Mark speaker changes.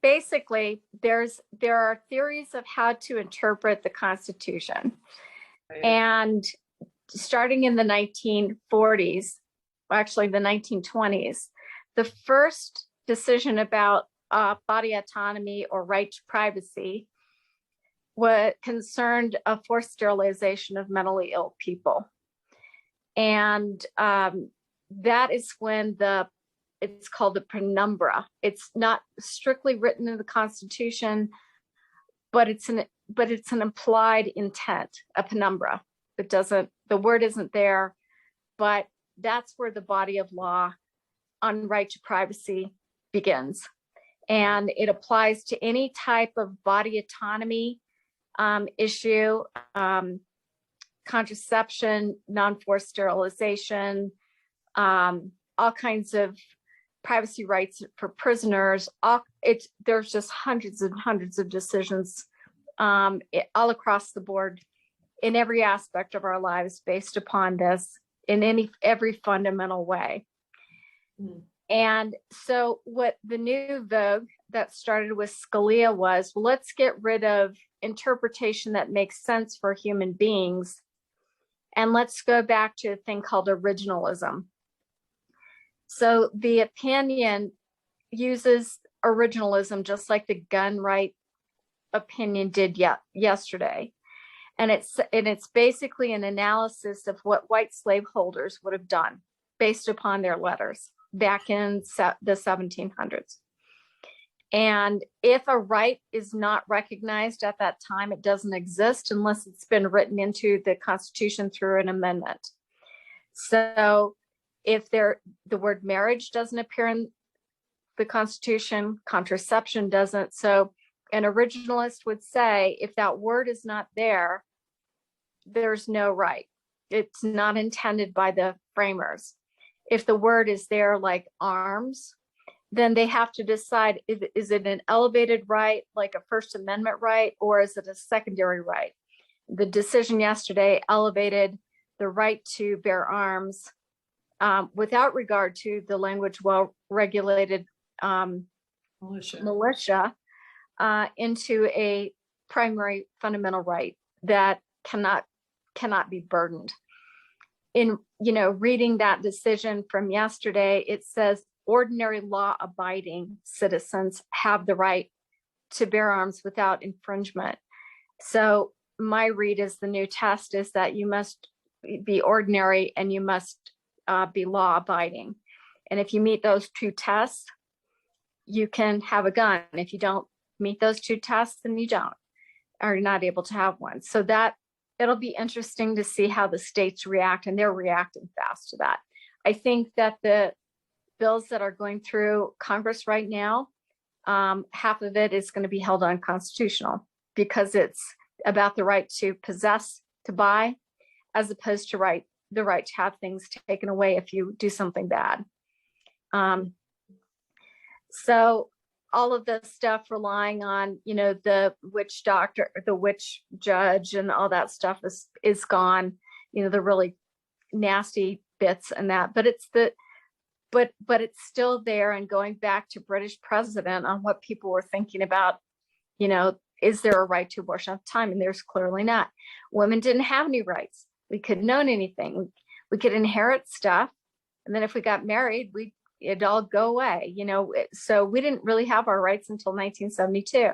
Speaker 1: basically there are theories of how to interpret the Constitution.
Speaker 2: Right.
Speaker 1: And starting in the 1940s, actually the 1920s, the first decision about body autonomy or right to privacy what concerned a forced sterilization of mentally ill people. And that is when it's called the penumbra. It's not strictly written in the Constitution, but it's an implied intent, a penumbra. The word isn't there, but that's where the body of law on right to privacy begins. And it applies to any type of body autonomy issue, contraception, non-forced sterilization, all kinds of privacy rights for prisoners. There's just hundreds and hundreds of decisions all across the board in every aspect of our lives based upon this in every fundamental way. Mm. And so what the new vogue that started with Scalia was, well, let's get rid of interpretation that makes sense for human beings. And let's go back to a thing called originalism. So the opinion uses originalism just like the gun right opinion did yesterday. And it's basically an analysis of what white slaveholders would have done based upon their letters back in the 1700s. And if a right is not recognized at that time, it doesn't exist unless it's been written into the Constitution through an amendment. So if the word marriage doesn't appear in the Constitution, contraception doesn't. So an originalist would say, if that word is not there, there's no right. It's not intended by the framers. If the word is there, like arms, then they have to decide, is it an elevated right, like a First Amendment right, or is it a secondary right? The decision yesterday elevated the right to bear arms without regard to the language well-regulated militia into a primary fundamental right that cannot be burdened. In reading that decision from yesterday, it says ordinary law-abiding citizens have the right to bear arms without infringement. So my read is the new test is that you must be ordinary and you must be law-abiding. And if you meet those two tests, you can have a gun. If you don't meet those two tests, then you are not able to have one. So that it'll be interesting to see how the states react, and they're reacting fast to that. I think that the bills that are going through Congress right now, half of it is going to be held unconstitutional because it's about the right to possess, to buy, as opposed to the right to have things taken away if you do something bad. So all of this stuff relying on, the witch doctor, the witch judge and all that stuff is gone, the really nasty bits and that, but it's still there. And going back to British precedent on what people were thinking about, is there a right to abortion at the time? And there's clearly not. Women didn't have any rights. We couldn't own anything. We could inherit stuff. And then if we got married, it'd all go away, so we didn't really have our rights until 1972.